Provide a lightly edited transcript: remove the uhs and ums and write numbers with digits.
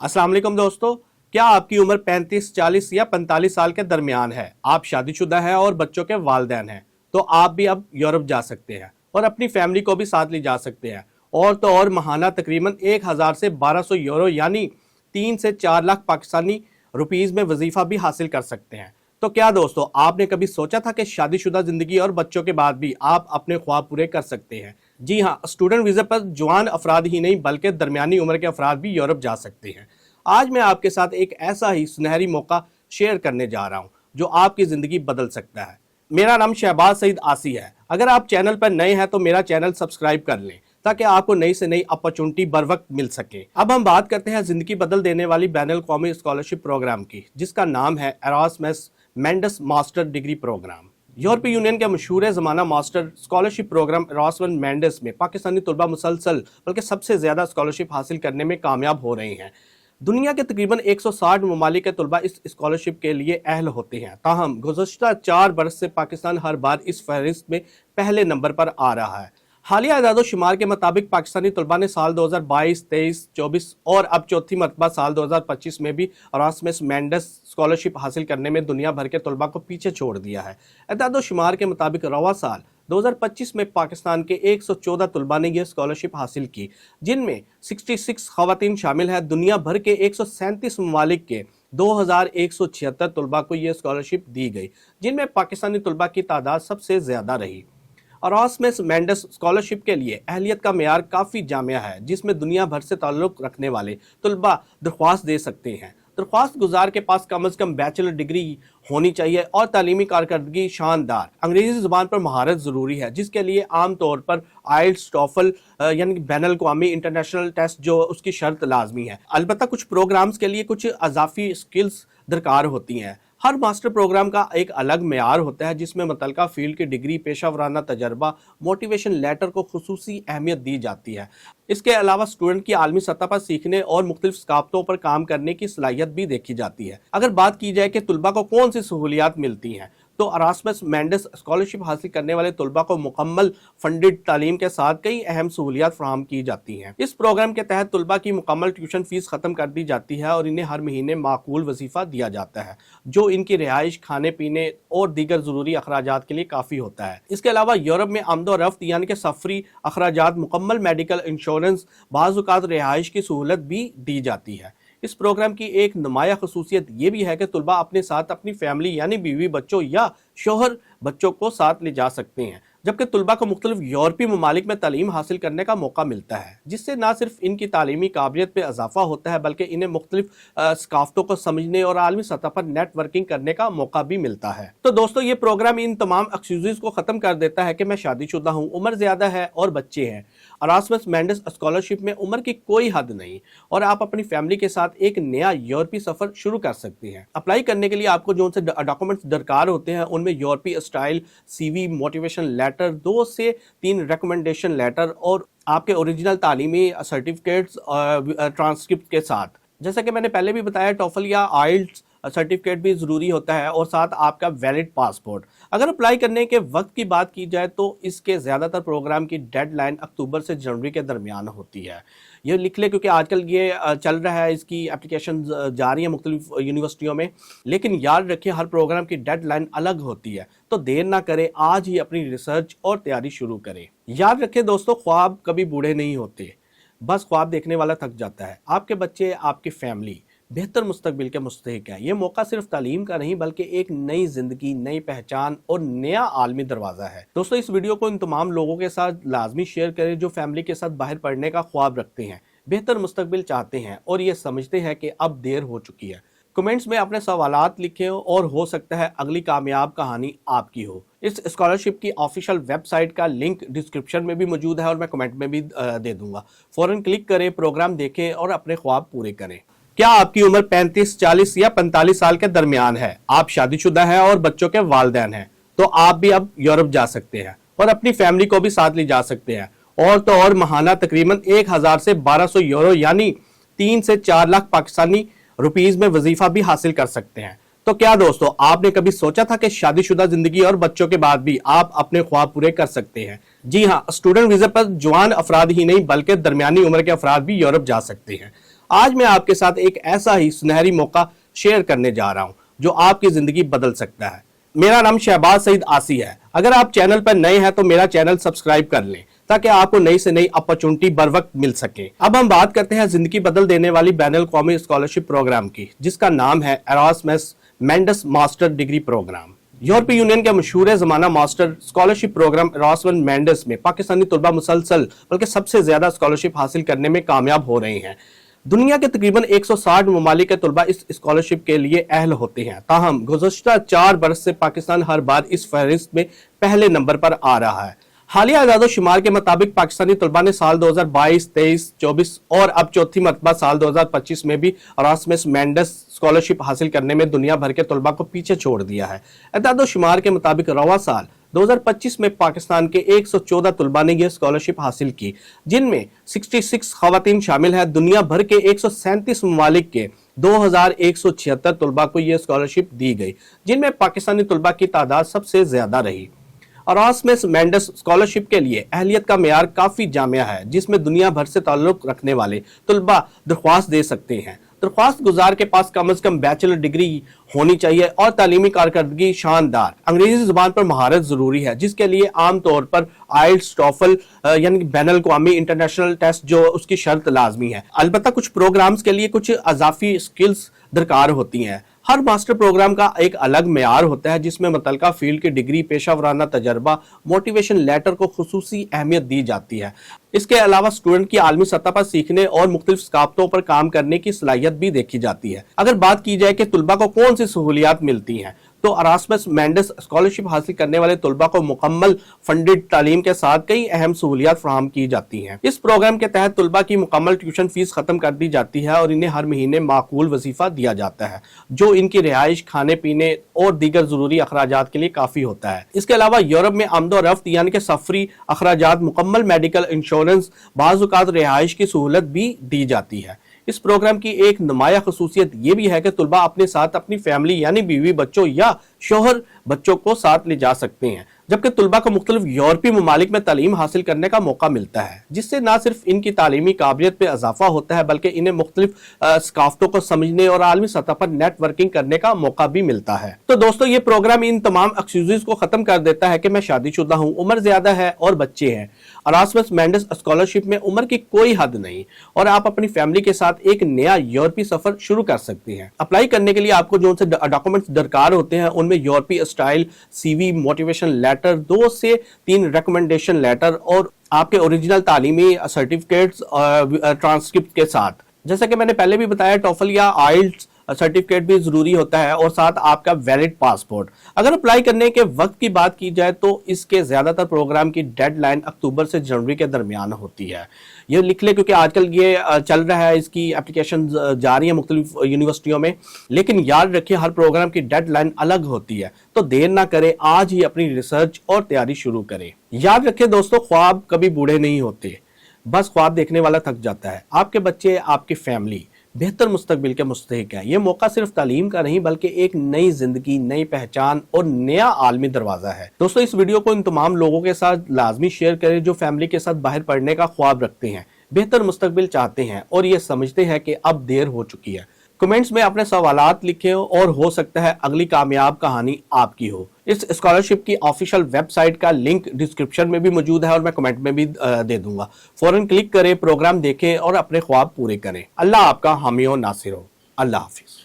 अस्सलाम वालेकुम दोस्तों, क्या आपकी उम्र 35, 40 या 45 साल के दरमियान है, आप शादीशुदा हैं और बच्चों के वालिदैन हैं, तो आप भी अब यूरोप जा सकते हैं और अपनी फैमिली को भी साथ ले जा सकते हैं। और तो और महाना तकरीबन 1000 से 1200 यूरो यानी 3 से 4 लाख पाकिस्तानी रुपीज़ में वजीफा भी हासिल कर सकते हैं। तो क्या दोस्तों, आपने कभी सोचा था कि शादीशुदा जिंदगी और बच्चों के बाद भी आप अपने ख्वाब पूरे कर सकते हैं? जी हाँ, स्टूडेंट वीज़ा पर जवान अफराद ही नहीं बल्कि दरमियानी उम्र के अफराद भी यूरोप जा सकते हैं। आज मैं आपके साथ एक ऐसा ही सुनहरी मौका शेयर करने जा रहा हूं जो आपकी ज़िंदगी बदल सकता है। मेरा नाम शहबाज सईद आसी है। अगर आप चैनल पर नए हैं तो मेरा चैनल सब्सक्राइब कर लें ताकि आपको नई से नई अपॉर्चुनिटी बर वक्त मिल सके। अब हम बात करते हैं ज़िंदगी बदल देने वाली बैनुल कौमी स्कॉलरशिप प्रोग्राम की, जिसका नाम है Erasmus Mundus master degree programme. यूरोपीय यूनियन के मशहूर ज़माना master scholarship programme Erasmus Mundus में पाकिस्तानी तलबा मुसलसल बल्कि सबसे ज़्यादा स्कॉलरशिप हासिल करने में कामयाब हो रहे हैं। दुनिया के तकरीबन 160 ममालिक के तलबा इस स्कॉलरशिप के लिए अहल होते हैं। ताहम गुज़श्ता 4 बरस से पाकिस्तान हर बार इस फहरिस्त में पहले नंबर पर आ रहा है। हालिया इदादो शुमार के मुताबिक पाकिस्तानी तलबा ने साल 2022, 23, 24 और अब चौथी मरतबा साल 2025 में भी एरास्मस मेंडस स्कॉलरशिप हासिल करने में दुनिया भर के तलबा को पीछे छोड़ दिया है। इदादो शुमार के मुताबिक रवा साल 2025 में पाकिस्तान के 114 तलबा ने यह स्कॉलरशिप हासिल की, जिनमें 66 खवातीन शामिल है। दुनिया भर के 137 ममालिक के 2176 तलबा को यह स्कॉलरशिप दी गई, जिनमें पाकिस्तानी तलबा की तादाद सबसे ज़्यादा रही। एरास्मस मेंडस स्कॉलरशिप के लिए अहलियत का मेयार काफ़ी जामिया है, जिसमें दुनिया भर से ताल्लुक़ रखने वाले तलबा दरख्वास्त दे सकते हैं। दरख्वास्त गुजार के पास कम अज़ कम बैचलर डिग्री होनी चाहिए और तालीमी कारकर्दगी शानदार। अंग्रेज़ी ज़ुबान पर महारत ज़रूरी है, जिसके लिए आम तौर पर आइल्स, टॉफल यानी बैनुल अक़वामी इंटरनेशनल टेस्ट जो उसकी शर्त लाजमी है। अलबत्ता कुछ प्रोग्राम्स के लिए कुछ अजाफी स्किल्स दरकार होती हैं। हर मास्टर प्रोग्राम का एक अलग मेयार होता है, जिसमें मुतल्लिका फील्ड की डिग्री, पेशा वराना तजर्बा, मोटिवेशन लेटर को खुसूसी अहमियत दी जाती है। इसके अलावा स्टूडेंट की आलमी सतह पर सीखने और मुख्तलिफ सकाफ़तों पर काम करने की सलाहियत भी देखी जाती है। अगर बात की जाए कि तलबा को कौन सी सहूलियात मिलती हैं, तो एरास्मस मेंडस स्कॉलरशिप हासिल करने वाले तलबा को मुकम्मल फंडेड तालीम के साथ कई अहम सहूलियात फराहम की जाती हैं। इस प्रोग्राम के तहत तलबा की मुकम्मल ट्यूशन फीस ख़त्म कर दी जाती है और इन्हें हर महीने माकूल वजीफ़ा दिया जाता है, जो इनकी रिहाइश, खाने पीने और दीगर ज़रूरी अखराजात के लिए काफ़ी होता है। इसके अलावा यूरोप में आमदो रफ्त यानी कि सफरी अखराजात, मुकम्मल मेडिकल इंश्योरेंस, बाज़ औक़ात रिहाइश की सहूलत भी दी जाती है। इस प्रोग्राम की एक नुमाया खसूसियत ये भी है कि तलबा अपने साथ अपनी फैमिली यानी बीवी बच्चों या शोहर बच्चों को साथ ले जा सकते हैं, जबकि तलबा को मुख्तलिफ यूरोपीय ममालिक में तालीम हासिल करने का मौका मिलता है, जिससे न सिर्फ इनकी तालीमी काबिलियत में इजाफा होता है बल्कि इन्हें मुख्तलिफ सकाफ़तों को समझने और आलमी सतह पर नेटवर्किंग करने का मौका भी मिलता है। तो दोस्तों, ये प्रोग्राम इन तमाम एक्सक्यूज़ को ख़त्म कर देता है कि मैं शादीशुदा हूँ, उम्र ज़्यादा है और बच्चे हैं। एरास्मस मेंडस स्कॉलरशिप में उम्र की कोई हद नहीं और आप अपनी फैमिली के साथ एक नया यूरोपीय सफ़र शुरू कर सकते हैं। अप्लाई करने के लिए आपको जो से डॉक्यूमेंट्स दरकार होते हैं, उनमें यूरोपीय स्टाइल CV, मोटिवेशन लेटर, 2 से 3 रिकमेंडेशन लेटर और आपके ओरिजिनल तालीमी सर्टिफिकेट्स ट्रांसक्रिप्ट के साथ। जैसा कि मैंने पहले भी बताया, टॉफल या आइल्स सर्टिफिकेट भी ज़रूरी होता है और साथ आपका वैलिड पासपोर्ट। अगर अप्लाई करने के वक्त की बात की जाए तो इसके ज़्यादातर प्रोग्राम की डेडलाइन अक्टूबर से जनवरी के दरमियान होती है। ये लिख ले क्योंकि आजकल ये चल रहा है, इसकी एप्लीकेशन जा रही है मुख्तलिफ यूनिवर्सिटियों में। लेकिन याद रखिए, हर प्रोग्राम की डेडलाइन अलग होती है, तो देर ना करें, आज ही अपनी रिसर्च और तैयारी शुरू करें। याद रखें दोस्तों, ख्वाब कभी बूढ़े नहीं होते, बस ख्वाब देखने वाला थक जाता है। आपके बच्चे, आपकी फैमिली बेहतर मुस्तकबिल के मुस्तहिक है। ये मौका सिर्फ तालीम का नहीं बल्कि एक नई जिंदगी, नई पहचान और नया आलमी दरवाज़ा है। दोस्तों, इस वीडियो को इन तमाम लोगों के साथ लाजमी शेयर करें जो फैमिली के साथ बाहर पढ़ने का ख्वाब रखते हैं, बेहतर मुस्तकबिल चाहते हैं और ये समझते हैं कि अब देर हो चुकी है। कमेंट्स में अपने सवालात लिखें और हो सकता है अगली कामयाब कहानी आपकी हो। इस स्कॉलरशिप की ऑफिशियल वेबसाइट का लिंक डिस्क्रिप्शन में भी मौजूद है और मैं कमेंट में भी दे दूंगा। फ़ौरन क्लिक करें, प्रोग्राम देखें और अपने ख्वाब पूरे करें। क्या आपकी उम्र 35, 40 या 45 साल के दरमियान है, आप शादीशुदा हैं और बच्चों के वालिदैन हैं, तो आप भी अब यूरोप जा सकते हैं और अपनी फैमिली को भी साथ ले जा सकते हैं। और तो और महाना तकरीबन 1000 से 1200 यूरो यानी 3 से 4 लाख पाकिस्तानी रुपीज़ में वजीफा भी हासिल कर सकते हैं। तो क्या दोस्तों, आपने कभी सोचा था कि शादीशुदा जिंदगी और बच्चों के बाद भी आप अपने ख्वाब पूरे कर सकते हैं? जी हाँ, स्टूडेंट वीज़ा पर जवान अफराद ही नहीं बल्कि दरमियानी उम्र के अफराद भी यूरोप जा सकते हैं। آج میں آپ کے ساتھ ایک ایسا ہی سنہری موقع شیئر کرنے جا رہا ہوں جو آپ کی زندگی بدل سکتا ہے۔ میرا نام شہباز سعید آسی ہے۔ اگر آپ چینل پر نئے ہیں تو میرا چینل سبسکرائب کر لیں تاکہ آپ کو نئی سے نئی اپرچونٹی بر وقت مل سکے۔ اب ہم بات کرتے ہیں زندگی بدل دینے والی بین الاقوامی اسکالرشپ پروگرام کی، جس کا نام ہے Erasmus Mundus master degree programme. یورپی یونین کے مشہور زمانہ master scholarship programme Erasmus Mundus میں پاکستانی طلبہ مسلسل بلکہ سب سے زیادہ اسکالرشپ حاصل کرنے میں کامیاب ہو رہے ہیں۔ دنیا کے تقریباً 160 ممالک کے طلبہ اس اسکالرشپ کے لیے اہل ہوتے ہیں، تاہم گزشتہ 4 برس سے پاکستان ہر بار اس فہرست میں پہلے نمبر پر آ رہا ہے۔ حالیہ اعداد و شمار کے مطابق پاکستانی طلبہ نے سال 2022، 23، 24 اور اب چوتھی مرتبہ سال 2025 میں بھی ایراسمس مینڈس اسکالرشپ حاصل کرنے میں دنیا بھر کے طلبہ کو پیچھے چھوڑ دیا ہے۔ اعداد و شمار کے مطابق رواں سال 2025 میں پاکستان کے 114 طلبہ نے یہ اسکالرشپ حاصل کی، جن میں 66 خواتین شامل ہیں۔ دنیا بھر کے 137 ممالک کے 2176 طلبہ کو یہ اسکالرشپ دی گئی، جن میں پاکستانی طلبہ کی تعداد سب سے زیادہ رہی۔ ایراسمس مینڈس اسکالرشپ کے لیے اہلیت کا معیار کافی جامع ہے، جس میں دنیا بھر سے تعلق رکھنے والے طلبہ درخواست دے سکتے ہیں۔ درخواست گزار کے پاس کم از کم بیچلر ڈگری ہونی چاہیے اور تعلیمی کارکردگی شاندار۔ انگریزی زبان پر مہارت ضروری ہے، جس کے لیے عام طور پر آئلٹس، ٹوفل یعنی بین الاقوامی انٹرنیشنل ٹیسٹ جو اس کی شرط لازمی ہے۔ البتہ کچھ پروگرامز کے لیے کچھ اضافی سکلز درکار ہوتی ہیں۔ ہر ماسٹر پروگرام کا ایک الگ معیار ہوتا ہے، جس میں متعلقہ فیلڈ کی ڈگری، پیشہ ورانہ تجربہ، موٹیویشن لیٹر کو خصوصی اہمیت دی جاتی ہے۔ اس کے علاوہ اسٹوڈنٹ کی عالمی سطح پر سیکھنے اور مختلف ثقافتوں پر کام کرنے کی صلاحیت بھی دیکھی جاتی ہے۔ اگر بات کی جائے کہ طلبہ کو کون سی سہولیات ملتی ہیں، تو ایراسمس مینڈس اسکالرشپ حاصل کرنے والے طلبہ کو مکمل فنڈڈ تعلیم کے ساتھ کئی اہم سہولیات فراہم کی جاتی ہیں۔ اس پروگرام کے تحت طلبہ کی مکمل ٹیوشن فیس ختم کر دی جاتی ہے اور انہیں ہر مہینے معقول وظیفہ دیا جاتا ہے، جو ان کی رہائش، کھانے پینے اور دیگر ضروری اخراجات کے لیے کافی ہوتا ہے۔ اس کے علاوہ یورپ میں آمد و رفت یعنی کہ سفری اخراجات، مکمل میڈیکل انشورنس، بعض اوقات رہائش کی سہولت بھی دی جاتی ہے۔ اس پروگرام کی ایک نمایاں خصوصیت یہ بھی ہے کہ طلبہ اپنے ساتھ اپنی فیملی یعنی بیوی بچوں یا شوہر بچوں کو ساتھ لے جا سکتے ہیں، جبکہ طلبہ کو مختلف یورپی ممالک میں تعلیم حاصل کرنے کا موقع ملتا ہے، جس سے نہ صرف ان کی تعلیمی قابلیت میں اضافہ ہوتا ہے بلکہ انہیں مختلف ثقافتوں کو سمجھنے اور عالمی سطح پر نیٹ ورکنگ کرنے کا موقع بھی ملتا ہے۔ تو دوستو، یہ پروگرام ان تمام ایکسکیوزز کو ختم کر دیتا ہے کہ میں شادی شدہ ہوں، عمر زیادہ ہے اور بچے ہیں۔ ایراسمس مینڈس اسکالرشپ میں عمر کی کوئی حد نہیں اور آپ اپنی فیملی کے ساتھ ایک نیا یورپی سفر شروع کر سکتے ہیں۔ اپلائی کرنے کے لیے آپ کو جو سے ڈاکومنٹس درکار ہوتے ہیں، ان میں یورپی اسٹائل سی وی، موٹیویشن لیٹر، 2 سے 3 ریکمنڈیشن لیٹر اور آپ کے اوریجنل تعلیمی سرٹیفکیٹس ٹرانسکرپٹ کے ساتھ۔ جیسا کہ میں نے پہلے بھی بتایا، ٹوفل یا آئلٹس سرٹیفکیٹ بھی ضروری ہوتا ہے اور ساتھ آپ کا ویلڈ پاسپورٹ۔ اگر اپلائی کرنے کے وقت کی بات کی جائے تو اس کے زیادہ تر پروگرام کی ڈیڈ لائن اکتوبر سے جنوری کے درمیان ہوتی ہے۔ یہ لکھ لیں کیونکہ آج کل یہ چل رہا ہے، اس کی اپلیکیشن جاری ہیں مختلف یونیورسٹیوں میں، لیکن یاد رکھیں ہر پروگرام کی ڈیڈ لائن الگ ہوتی ہے، تو دیر نہ کریں، آج ہی اپنی ریسرچ اور تیاری شروع کریں۔ یاد رکھیں دوستو، خواب کبھی بوڑھے نہیں ہوتے، بس خواب دیکھنے والا تھک جاتا ہے۔ آپ کے بچے، آپ کی فیملی بہتر مستقبل کے مستحق ہیں۔ یہ موقع صرف تعلیم کا نہیں بلکہ ایک نئی زندگی، نئی پہچان اور نیا عالمی دروازہ ہے۔ دوستو، اس ویڈیو کو ان تمام لوگوں کے ساتھ لازمی شیئر کریں جو فیملی کے ساتھ باہر پڑھنے کا خواب رکھتے ہیں، بہتر مستقبل چاہتے ہیں اور یہ سمجھتے ہیں کہ اب دیر ہو چکی ہے۔ کمنٹس میں اپنے سوالات لکھیں اور ہو سکتا ہے اگلی کامیاب کہانی آپ کی ہو۔ اس اسکالرشپ کی آفیشیل ویب سائٹ کا لنک ڈسکرپشن میں بھی موجود ہے اور میں کمنٹ میں بھی دے دوں گا۔ فوراً کلک کریں، پروگرام دیکھیں اور اپنے خواب پورے کریں۔ اللہ آپ کا حامی و ناصر ہو۔ اللہ حافظ۔